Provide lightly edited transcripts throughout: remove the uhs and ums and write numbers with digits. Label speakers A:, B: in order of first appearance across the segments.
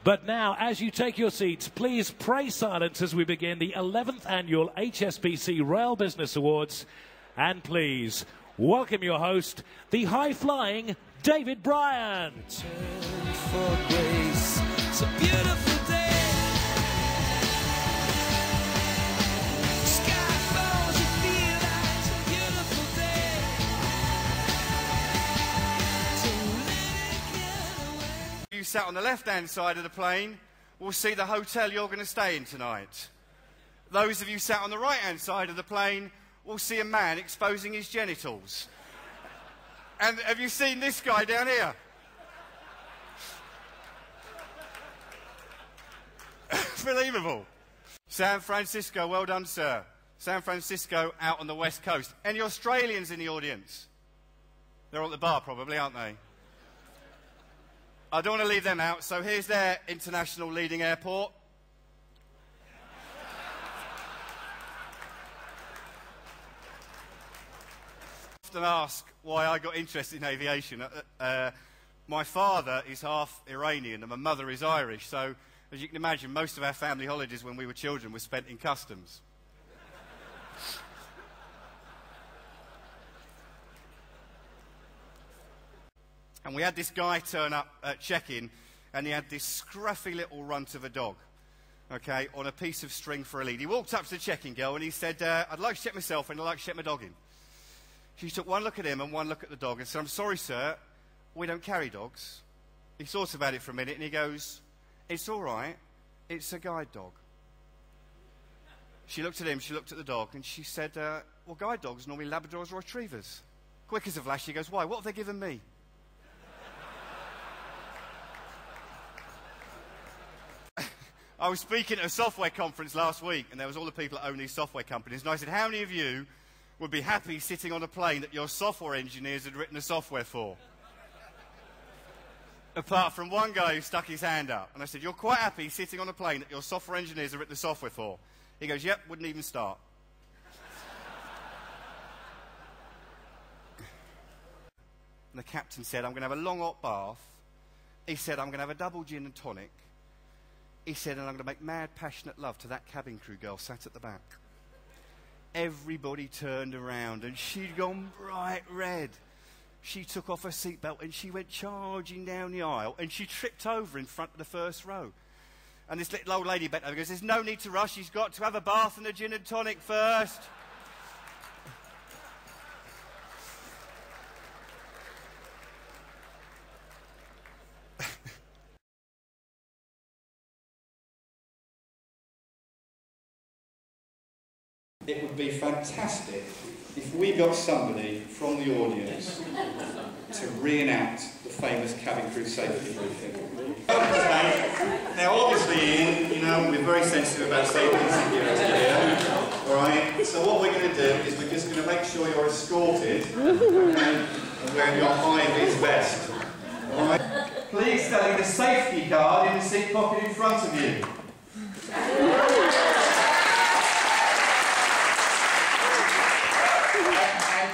A: But now, as you take your seats, please pray silence as we begin the 11th Annual HSBC Rail Business Awards. And please, welcome your host, the high-flying David Bryon.
B: For grace, it's a beautiful day. Sky falls, you feel like it's a beautiful day. So let it get away.
C: You sat on the left-hand side of the plane will see the hotel you're going to stay in tonight. Those of you sat on the right-hand side of the plane will see a man exposing his genitals. And have you seen this guy down here? Unbelievable. San Francisco, well done, sir. San Francisco out on the west coast. Any Australians in the audience? They're at the bar probably, aren't they? I don't want to leave them out, so here's their international leading airport. Often ask why I got interested in aviation. My father is half Iranian and my mother is Irish, so as you can imagine, most of our family holidays when we were children were spent in customs. And we had this guy turn up at check-in, and he had this scruffy little runt of a dog, okay, on a piece of string for a lead. He walked up to the check-in girl and he said, I'd like to check myself and I'd like to check my dog in. She took one look at him and one look at the dog and said, I'm sorry, sir, we don't carry dogs. He thought about it for a minute and he goes, it's all right, it's a guide dog. She looked at him, she looked at the dog, and she said, well, guide dogs are normally Labradors or Retrievers. Quick as a flash, she goes, why, what have they given me? I was speaking at a software conference last week, and there was all the people that own these software companies, and I said, how many of you would be happy sitting on a plane that your software engineers had written the software for? Apart from one guy who stuck his hand up. And I said, you're quite happy sitting on a plane that your software engineers have written the software for? He goes, yep, wouldn't even start. And the captain said, I'm going to have a long hot bath. He said, I'm going to have a double gin and tonic. He said, and I'm going to make mad, passionate love to that cabin crew girl sat at the back. Everybody turned around and she'd gone bright red. She took off her seatbelt and she went charging down the aisle and she tripped over in front of the first row. And this little old lady bent over and goes, there's no need to rush, she's got to have a bath and a gin and tonic first.
D: It would be fantastic if we got somebody from the audience to reenact the famous cabin crew safety briefing.
C: Now obviously, Ian, you know, we're very sensitive about safety and security here, alright? So what we're going to do is we're just going to make sure you're escorted and wearing your high-vis vest, alright? Please study the safety card in the seat pocket in front of you.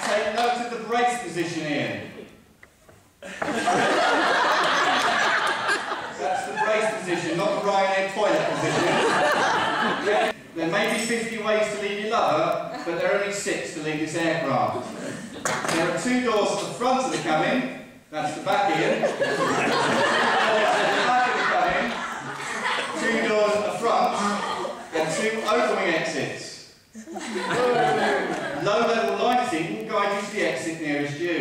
C: Take note of the brakes position, Ian. That's the brakes position, not the Ryanair toilet position. There may be 50 ways to leave your lover, but there are only 6 to leave this aircraft. There are 2 doors at the front of the cabin. That's the back, Ian. 2 doors at the back of the cabin. 2 doors at the front, and 2 opening exits. Low-level lighting will guide you to the exit nearest you.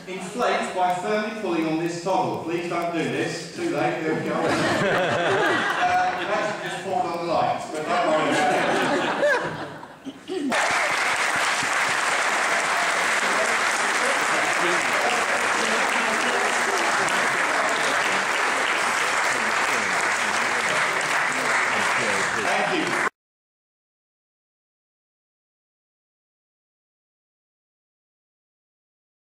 C: Inflate by firmly pulling on this toggle. Please don't do this. Too late. There we go. You've actually just pulled on the lights, but don't worry about it. Thank you.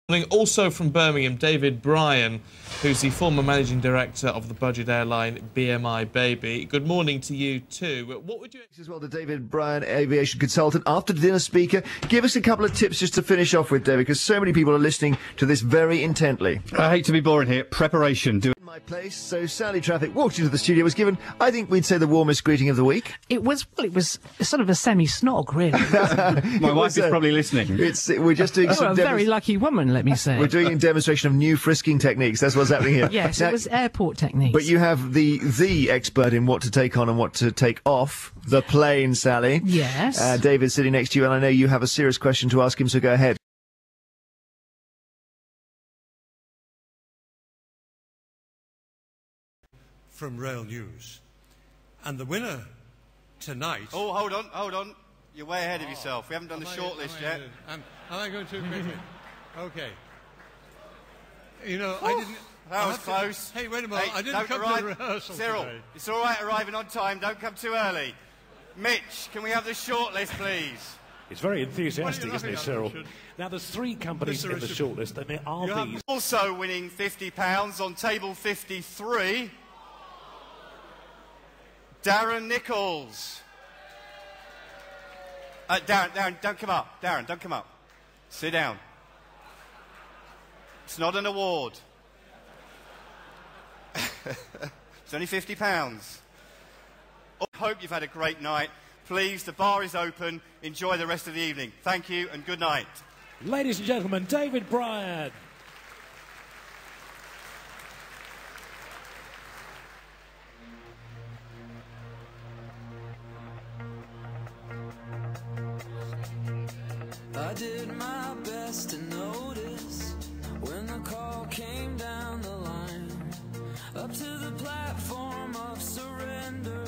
E: Also from Birmingham, David Bryon, who's the former managing director of the budget airline BMI Baby. Good morning to you too. What would you...
F: As well to David Bryon, aviation consultant, after dinner speaker. Give us a couple of tips just to finish off with, David, because so many people are listening to this very intently.
G: I hate to be boring here. Preparation. Do
F: My place. So Sally Traffic walked into the studio, was given, I think we'd say, the warmest greeting of the week.
H: It was sort of a semi-snog, really.
G: My wife is probably listening.
F: We're just doing
H: You're a very lucky woman, let me say.
F: We're doing a demonstration of new frisking techniques. That's what's happening here.
H: Yes,
F: now,
H: it was airport techniques.
F: But you have the expert in what to take on and what to take off the plane, Sally.
H: Yes.
F: David's sitting next to you, and I know you have a serious question to ask him, so go ahead.
I: From Rail News. And the winner tonight...
C: Oh, hold on. You're way ahead of yourself. We haven't done the shortlist yet.
I: Am I going too quickly? Okay. You know, I didn't...
C: That was close.
I: Hey, wait a minute. I didn't come to the rehearsal
C: Cyril,
I: today.
C: it's all right arriving on time. Don't come too early. Mitch, can we have the shortlist, please?
A: It's very enthusiastic, isn't it, Cyril? Now, there's 3 companies in the shortlist, and there are these...
C: Also winning £50 on table 53... Darren Nichols. Darren, don't come up. Darren, don't come up. Sit down. It's not an award. It's only £50. I hope you've had a great night. Please, the bar is open. Enjoy the rest of the evening. Thank you and good night.
A: Ladies and gentlemen, David Bryon.
B: I did my best to notice when the call came down the line up to the platform of surrender.